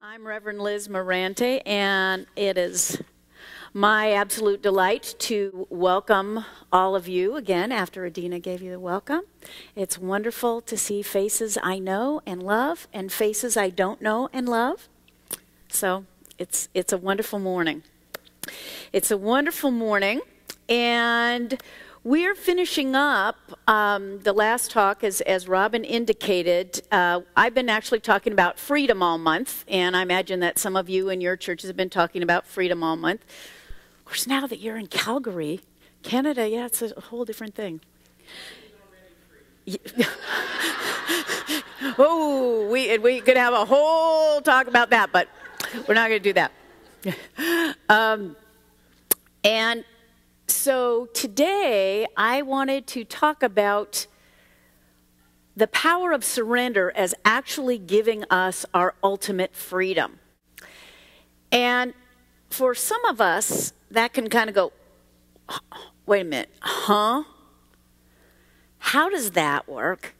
I'm Reverend Liz Mirante, and it is my absolute delight to welcome all of you again after Adina gave you the welcome. It's wonderful to see faces I know and love and faces I don't know and love. So it's a wonderful morning. It's a wonderful morning, and we're finishing up the last talk, as Robin indicated. I've been actually talking about freedom all month, and I imagine that some of you in your churches have been talking about freedom all month. Of course, now that you're in Calgary, Canada, yeah, it's a whole different thing. Oh, we could have a whole talk about that, but we're not going to do that. And so today, I wanted to talk about the power of surrender as actually giving us our ultimate freedom. And for some of us, that can kind of go, wait a minute, huh? How does that work?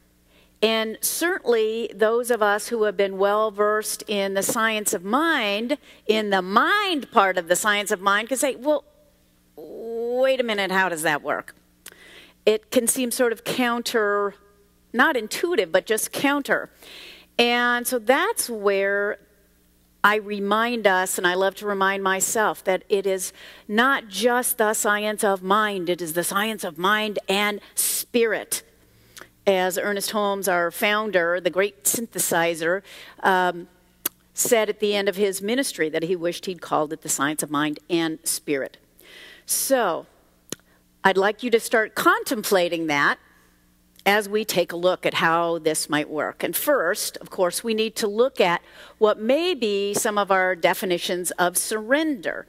And certainly those of us who have been well-versed in the science of mind, in the mind part of the science of mind, can say, well, wait a minute, how does that work? It can seem sort of counter, not intuitive, but just counter. And so that's where I remind us, and I love to remind myself, that it is not just the science of mind, it is the science of mind and spirit. As Ernest Holmes, our founder, the great synthesizer, said at the end of his ministry that he wished he'd called it the science of mind and spirit. So, I'd like you to start contemplating that as we take a look at how this might work. And first, of course, we need to look at what may be some of our definitions of surrender.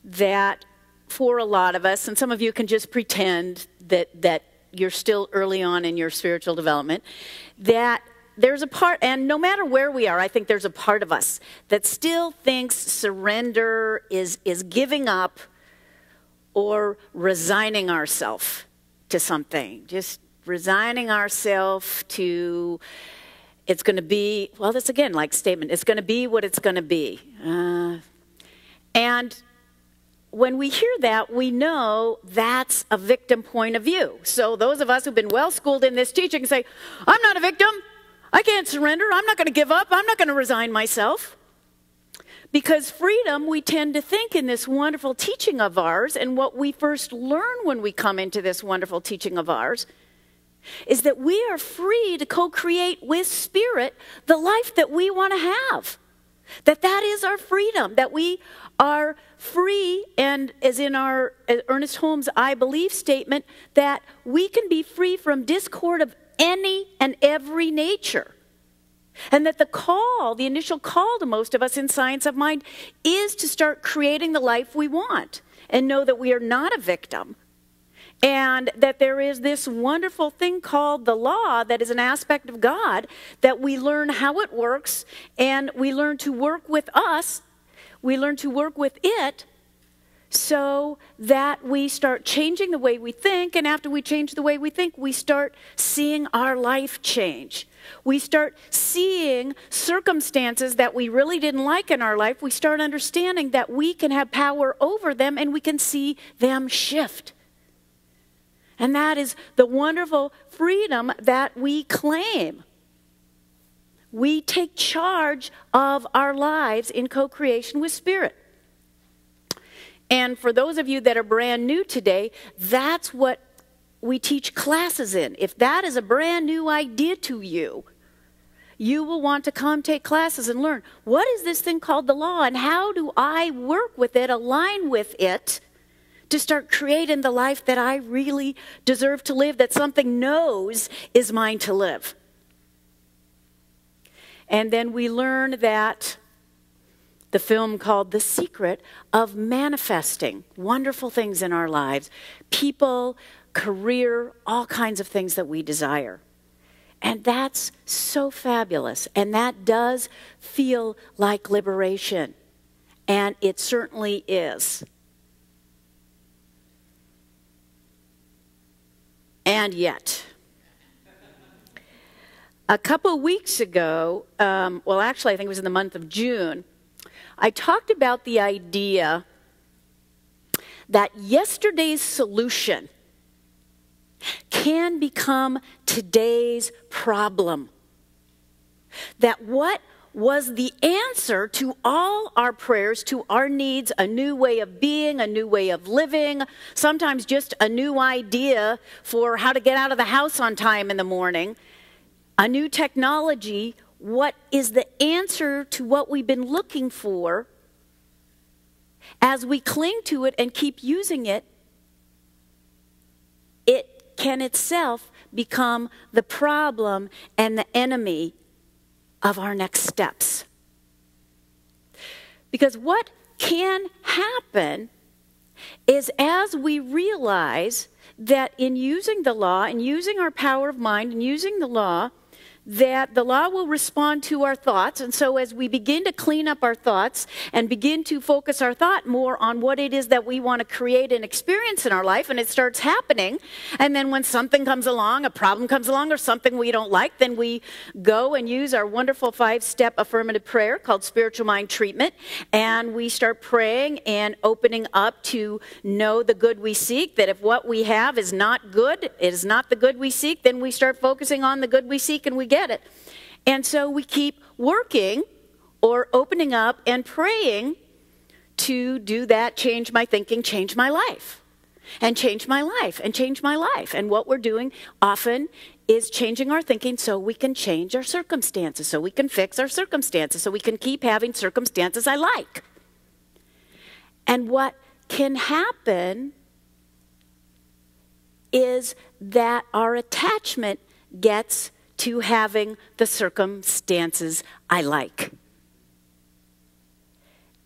That for a lot of us, and some of you can just pretend that you're still early on in your spiritual development, that there's a part, and no matter where we are, I think there's a part of us that still thinks surrender is giving up or resigning ourselves to something, just resigning ourselves to, it's going to be, well, that's again like statement, it's going to be what it's going to be. And when we hear that, we know that's a victim point of view. So those of us who've been well-schooled in this teaching say, I'm not a victim, I can't surrender, I'm not going to give up, I'm not going to resign myself. Because freedom, we tend to think in this wonderful teaching of ours, and what we first learn when we come into this wonderful teaching of ours, is that we are free to co-create with Spirit the life that we want to have. That is our freedom, that we are free, and as in our Ernest Holmes' I believe statement, that we can be free from discord of any and every nature. And that the call, the initial call to most of us in Science of Mind is to start creating the life we want and know that we are not a victim. And that there is this wonderful thing called the law that is an aspect of God, that we learn how it works and we learn to work with us, we learn to work with it so that we start changing the way we think, and after we change the way we think, we start seeing our life change. We start seeing circumstances that we really didn't like in our life. We start understanding that we can have power over them and we can see them shift. And that is the wonderful freedom that we claim. We take charge of our lives in co-creation with Spirit. And for those of you that are brand new today, that's what we teach classes in. If that is a brand new idea to you, you will want to come take classes and learn, what is this thing called the law, and how do I work with it, align with it, to start creating the life that I really deserve to live, that something knows is mine to live. And then we learn that the film called The Secret of Manifesting wonderful things in our lives, people, career, all kinds of things that we desire. And that's so fabulous. And that does feel like liberation. And it certainly is. And yet, A couple weeks ago, well, actually, I think it was in the month of June, I talked about the idea that yesterday's solution can become today's problem. That what was the answer to all our prayers, to our needs, a new way of being, a new way of living, sometimes just a new idea for how to get out of the house on time in the morning, a new technology, what is the answer to what we've been looking for? As we cling to it and keep using it, it can itself become the problem and the enemy of our next steps. Because what can happen is as we realize that in using the law and using our power of mind and using the law, that the law will respond to our thoughts. And so as we begin to clean up our thoughts and begin to focus our thought more on what it is that we want to create and experience in our life, and it starts happening, and then when something comes along, a problem comes along, or something we don't like, then we go and use our wonderful 5-step affirmative prayer called spiritual mind treatment, and we start praying and opening up to know the good we seek, that if what we have is not good, it is not the good we seek, then we start focusing on the good we seek and we get it. And so we keep working or opening up and praying to do that, change my thinking, change my life, and change my life, and change my life. And what we're doing often is changing our thinking so we can change our circumstances, so we can fix our circumstances, so we can keep having circumstances I like. And what can happen is that our attachment gets to having the circumstances I like.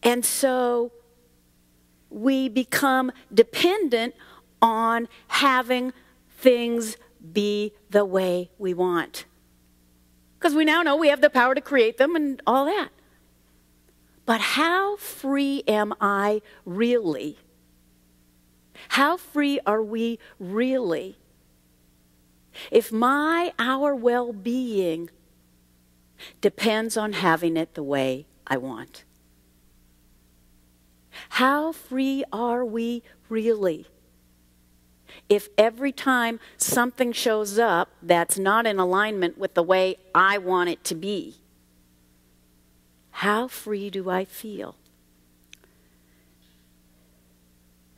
And so we become dependent on having things be the way we want. Because we now know we have the power to create them and all that. But how free am I really? How free are we really? If our well-being depends on having it the way I want. How free are we really? If every time something shows up that's not in alignment with the way I want it to be, how free do I feel?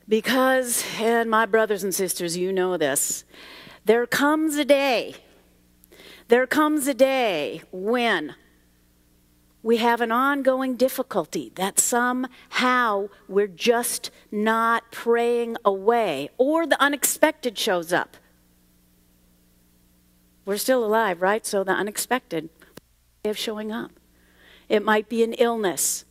Because, and my brothers and sisters, you know this, there comes a day when we have an ongoing difficulty that somehow we're just not praying away, or the unexpected shows up. We're still alive, right? So the unexpected way of showing up. It might be an illness.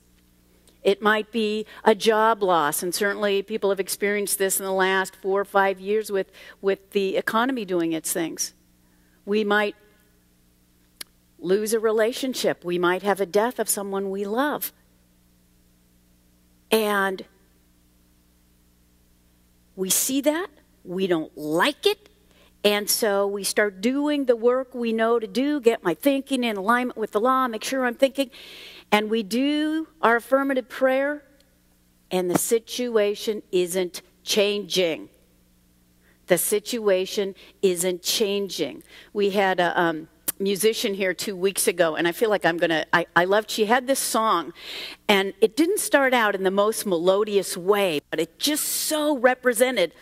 It might be a job loss, and certainly people have experienced this in the last 4 or 5 years with the economy doing its things. We might lose a relationship. We might have a death of someone we love. And we see that, we don't like it, and so we start doing the work we know to do, get my thinking in alignment with the law, make sure I'm thinking. And we do our affirmative prayer, and the situation isn't changing. The situation isn't changing. We had a musician here 2 weeks ago, and I feel like I loved, she had this song, and it didn't start out in the most melodious way, but it just so represented,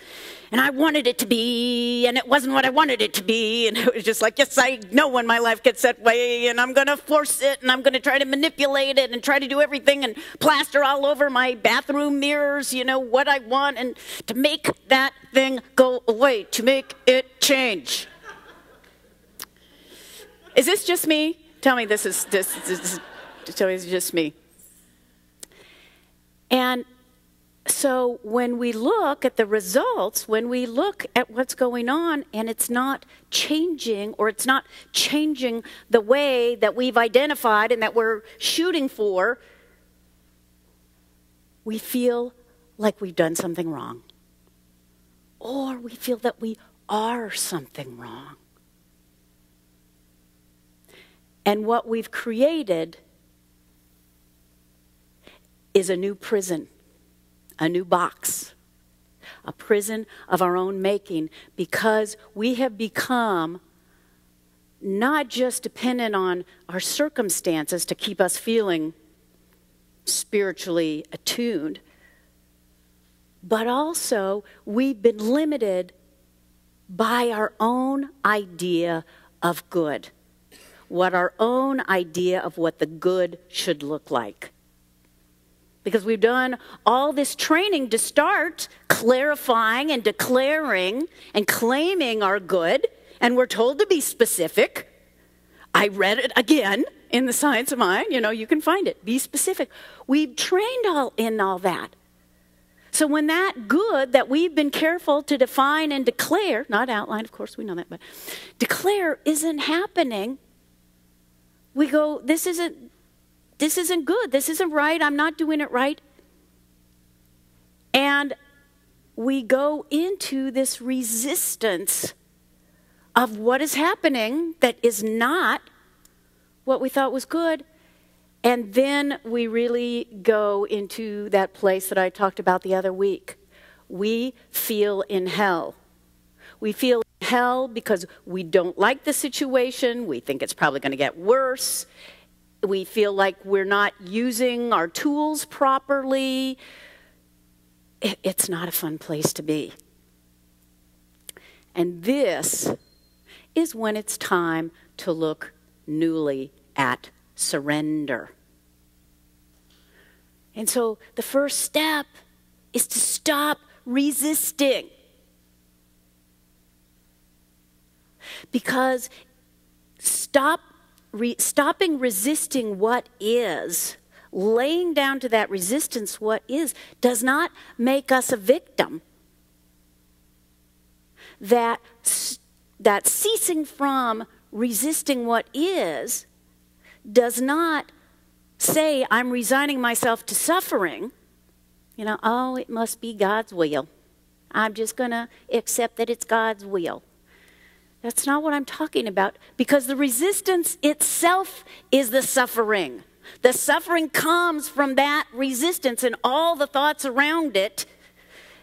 and I wanted it to be, and it wasn't what I wanted it to be, and it was just like, yes, I know when my life gets that way, and I'm going to force it, and I'm going to try to manipulate it, and try to do everything, and plaster all over my bathroom mirrors, you know, what I want, and to make that thing go away, to make it change. Is this just me? Tell me tell me it's just me. And so when we look at the results, when we look at what's going on and it's not changing, or it's not changing the way that we've identified and that we're shooting for, we feel like we've done something wrong. Or we feel that we are something wrong. And what we've created is a new prison, a new box, a prison of our own making, because we have become not just dependent on our circumstances to keep us feeling spiritually attuned, but also we've been limited by our own idea of good, what our own idea of what the good should look like. Because we've done all this training to start clarifying and declaring and claiming our good, and we're told to be specific. I read it again in the Science of Mind. You know, you can find it. Be specific. We've trained all that. So when that good that we've been careful to define and declare, not outline, of course we know that, but declare isn't happening, we go, this isn't good, this isn't right, I'm not doing it right. And we go into this resistance of what is happening that is not what we thought was good. And then we really go into that place that I talked about the other week. We feel in hell. We feel in hell because we don't like the situation. We think it's probably going to get worse. We feel like we're not using our tools properly. It's not a fun place to be. And this is when it's time to look newly at surrender. And so the first step is to stop resisting. Because stopping resisting what is, laying down to that resistance what is, does not make us a victim. That ceasing from resisting what is does not say I'm resigning myself to suffering. You know, oh, it must be God's will. I'm just going to accept that it's God's will. That's not what I'm talking about, because the resistance itself is the suffering. The suffering comes from that resistance and all the thoughts around it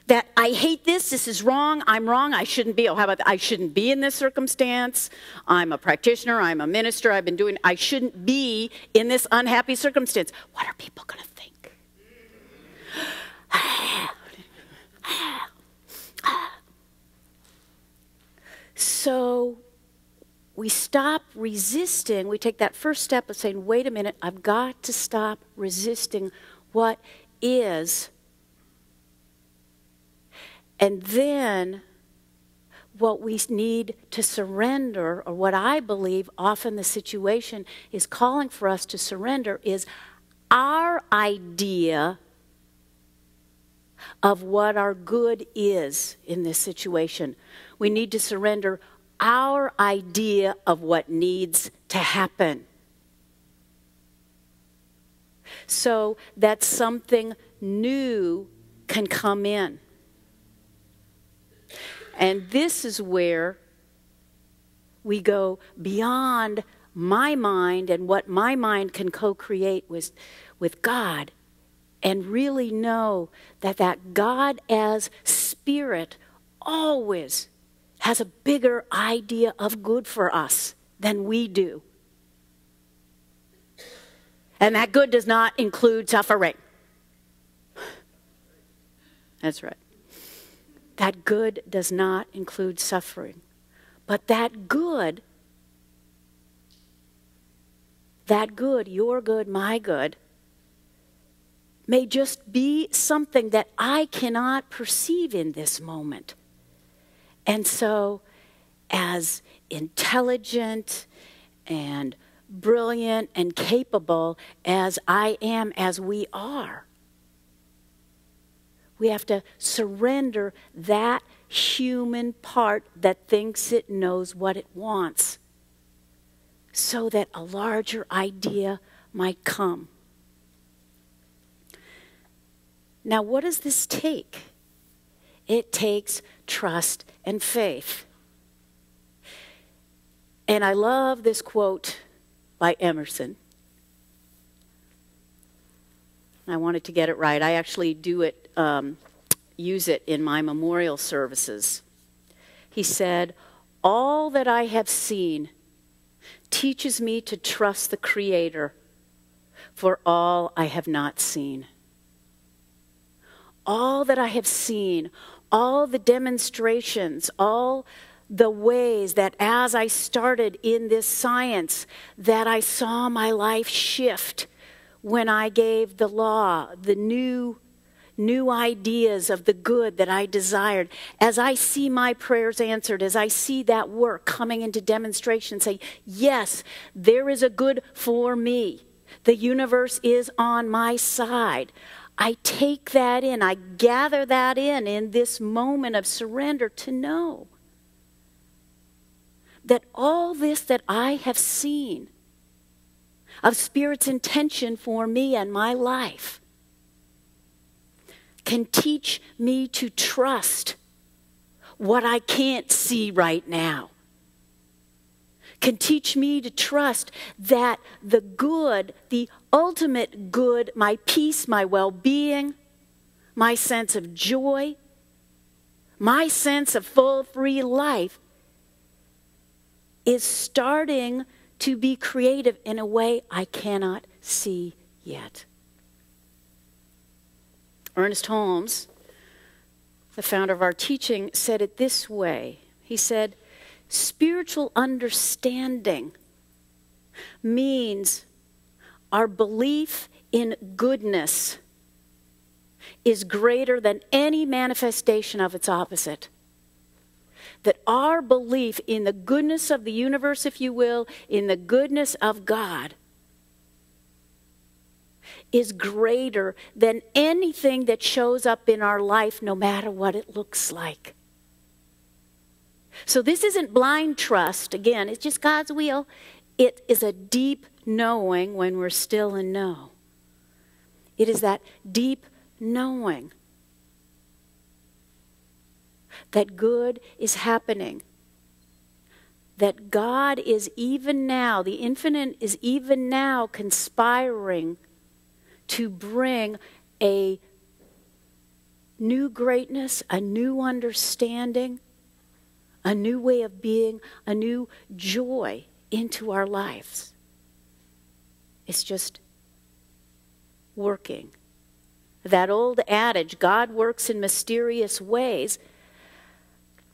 that I hate this, this is wrong, I'm wrong, I shouldn't be. Oh, how about that? I shouldn't be in this circumstance. I'm a practitioner, I'm a minister, I shouldn't be in this unhappy circumstance. What are people going to think? So we stop resisting. We take that first step of saying, wait a minute, I've got to stop resisting what is. And then what we need to surrender, or what I believe often the situation is calling for us to surrender, is our idea of what our good is in this situation. We need to surrender our idea of what needs to happen, so that something new can come in. And this is where we go beyond my mind and what my mind can co-create with God, and really know that God as Spirit always has a bigger idea of good for us than we do. And that good does not include suffering. That's right. That good does not include suffering. But that good, your good, my good, may just be something that I cannot perceive in this moment. And so, as intelligent and brilliant and capable as I am, as we are, we have to surrender that human part that thinks it knows what it wants, so that a larger idea might come. Now, what does this take? It takes trust and faith. And I love this quote by Emerson. I wanted to get it right. I actually use it in my memorial services. He said, "All that I have seen teaches me to trust the Creator for all I have not seen." All that I have seen, all the demonstrations, all the ways that as I started in this science, that I saw my life shift when I gave the law, the new ideas of the good that I desired. As I see my prayers answered, as I see that work coming into demonstration, say, yes, there is a good for me. The universe is on my side. I take that in. I gather that in this moment of surrender to know that all this that I have seen of Spirit's intention for me and my life can teach me to trust what I can't see right now. Can teach me to trust that the good, the ultimate good, my peace, my well-being, my sense of joy, my sense of full, free life is starting to be creative in a way I cannot see yet. Ernest Holmes, the founder of our teaching, said it this way. He said, spiritual understanding means our belief in goodness is greater than any manifestation of its opposite. That our belief in the goodness of the universe, if you will, in the goodness of God, is greater than anything that shows up in our life, no matter what it looks like. So this isn't blind trust. Again, it's just God's will. It is a deep knowing when we're still in know. It is that deep knowing that good is happening. That God is even now, the infinite is even now conspiring to bring a new greatness, a new understanding, a new way of being, a new joy into our lives. It's just working. That old adage, God works in mysterious ways.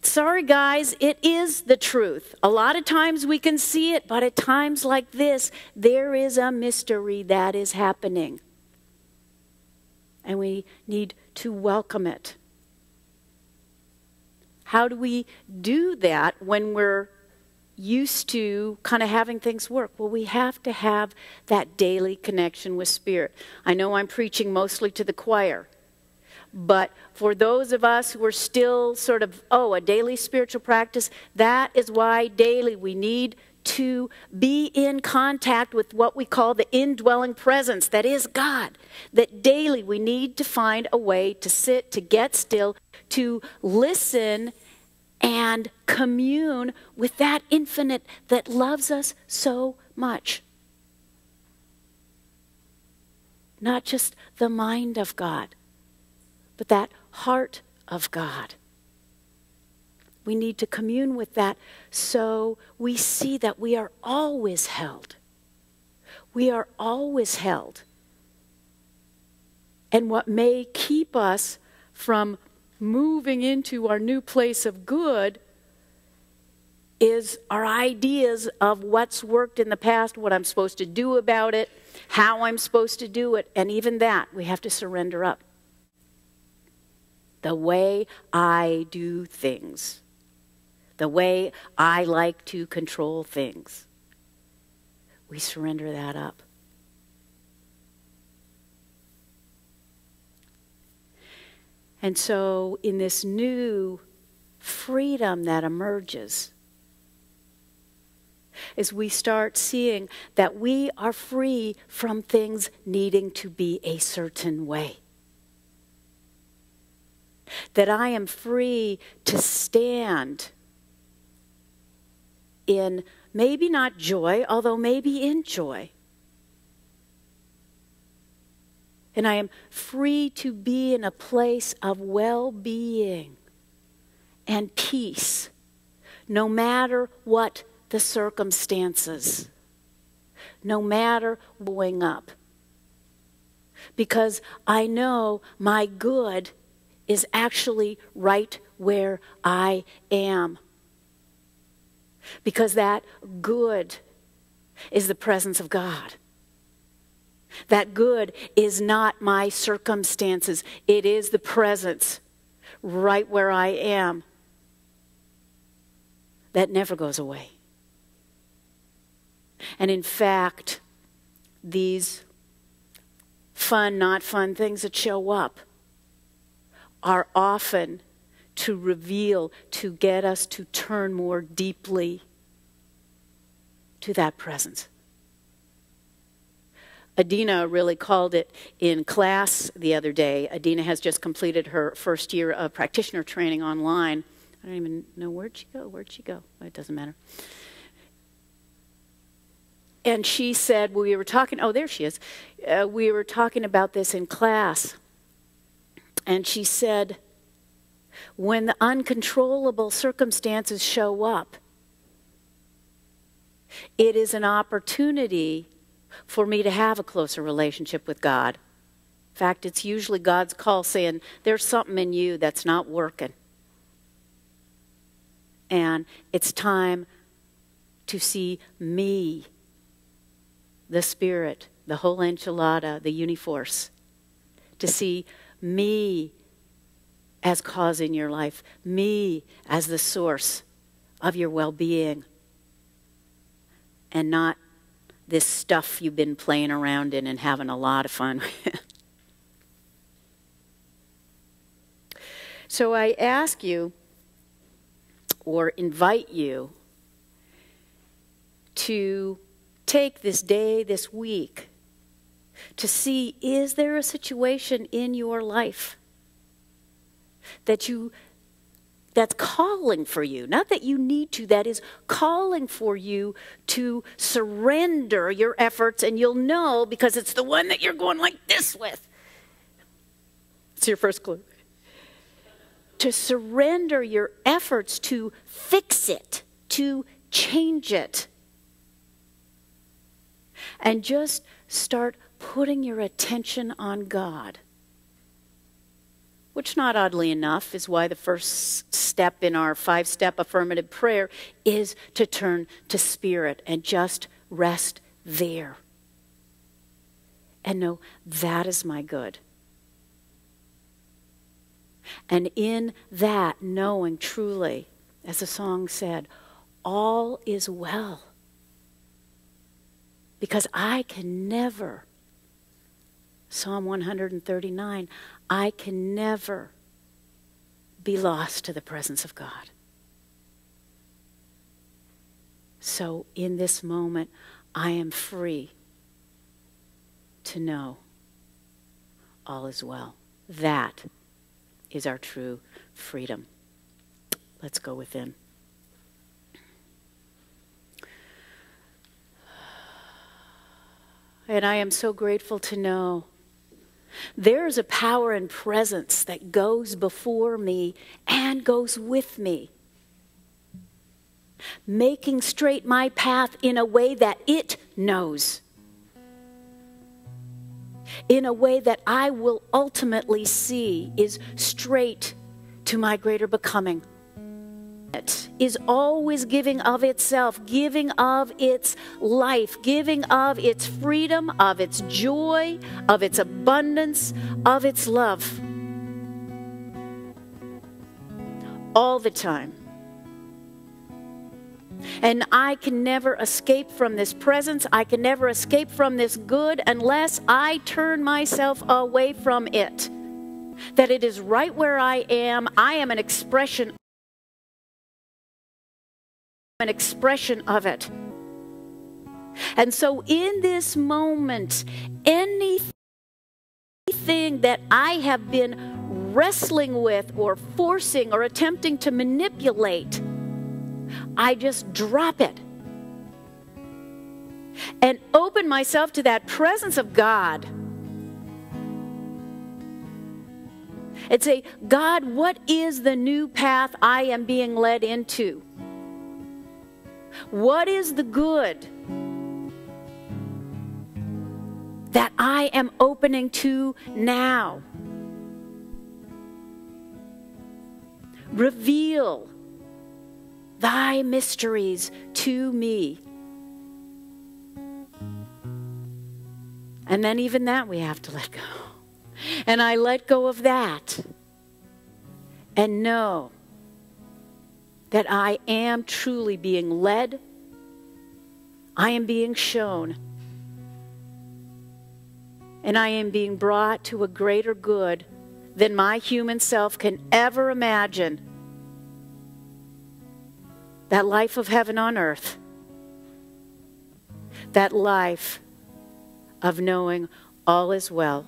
Sorry guys, it is the truth. A lot of times we can see it, but at times like this, there is a mystery that is happening. And we need to welcome it. How do we do that when we're used to kind of having things work? Well, we have to have that daily connection with Spirit. I know I'm preaching mostly to the choir, but for those of us who are still sort of, a daily spiritual practice, that is why daily we need to be in contact with what we call the indwelling presence, that is God. That daily we need to find a way to sit, to get still, to listen and commune with that infinite that loves us so much. Not just the mind of God, but that heart of God. We need to commune with that so we see that we are always held. We are always held. And what may keep us from moving into our new place of good is our ideas of what's worked in the past, what I'm supposed to do about it, how I'm supposed to do it, and even that we have to surrender up. The way I do things. The way I like to control things. We surrender that up. And so in this new freedom that emerges, as we start seeing that we are free from things needing to be a certain way. That I am free to stand in maybe not joy, although maybe in joy. And I am free to be in a place of well-being and peace, no matter what the circumstances, no matter going up. Because I know my good is actually right where I am. Because that good is the presence of God. That good is not my circumstances. It is the presence right where I am that never goes away. And in fact, these fun, not fun things that show up are often to reveal, to get us to turn more deeply to that presence. Adina really called it in class the other day. Adina has just completed her first year of practitioner training online. I don't even know where'd she go. Where'd she go? It doesn't matter. And she said, we were talking, oh, there she is. We were talking about this in class. And she said, when the uncontrollable circumstances show up, it is an opportunity for me to have a closer relationship with God. In fact, it's usually God's call saying, there's something in you that's not working. And it's time to see me, the Spirit, the whole enchilada, the uniforce, to see me as cause in your life, me as the source of your well-being, and not this stuff you've been playing around in and having a lot of fun with. So I ask you, or invite you, to take this day, this week, to see, is there a situation in your life that's calling for you, not that you need to, that is calling for you to surrender your efforts, and you'll know because it's the one that you're going like this with. It's your first clue. To surrender your efforts to fix it, to change it. And just start putting your attention on God. Which, not oddly enough, is why the first step in our 5-step affirmative prayer is to turn to Spirit and just rest there. And know, that is my good. And in that, knowing truly, as the song said, all is well. Because I can never, Psalm 139, I can never be lost to the presence of God. So in this moment, I am free to know all is well. That is our true freedom. Let's go within. And I am so grateful to know there is a power and presence that goes before me and goes with me, making straight my path in a way that it knows, in a way that I will ultimately see is straight to my greater becoming. It is always giving of itself, giving of its life, giving of its freedom, of its joy, of its abundance, of its love. All the time. And I can never escape from this presence. I can never escape from this good unless I turn myself away from it. That it is right where I am. I am an expression of it. And so in this moment, anything that I have been wrestling with or forcing or attempting to manipulate, I just drop it and open myself to that presence of God and say, God, what is the new path I am being led into? What is the good that I am opening to now? Reveal thy mysteries to me. And then even that we have to let go. And I let go of that and know that I am truly being led. I am being shown. And I am being brought to a greater good than my human self can ever imagine. That life of heaven on earth. That life of knowing all is well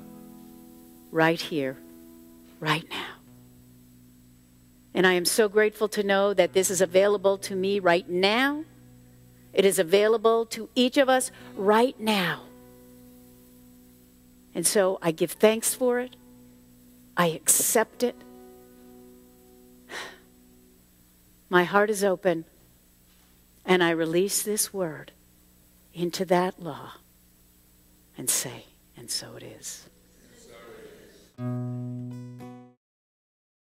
right here, right now. And I am so grateful to know that this is available to me right now. It is available to each of us right now. And so I give thanks for it. I accept it. My heart is open. And I release this word into that law and say, and so it is.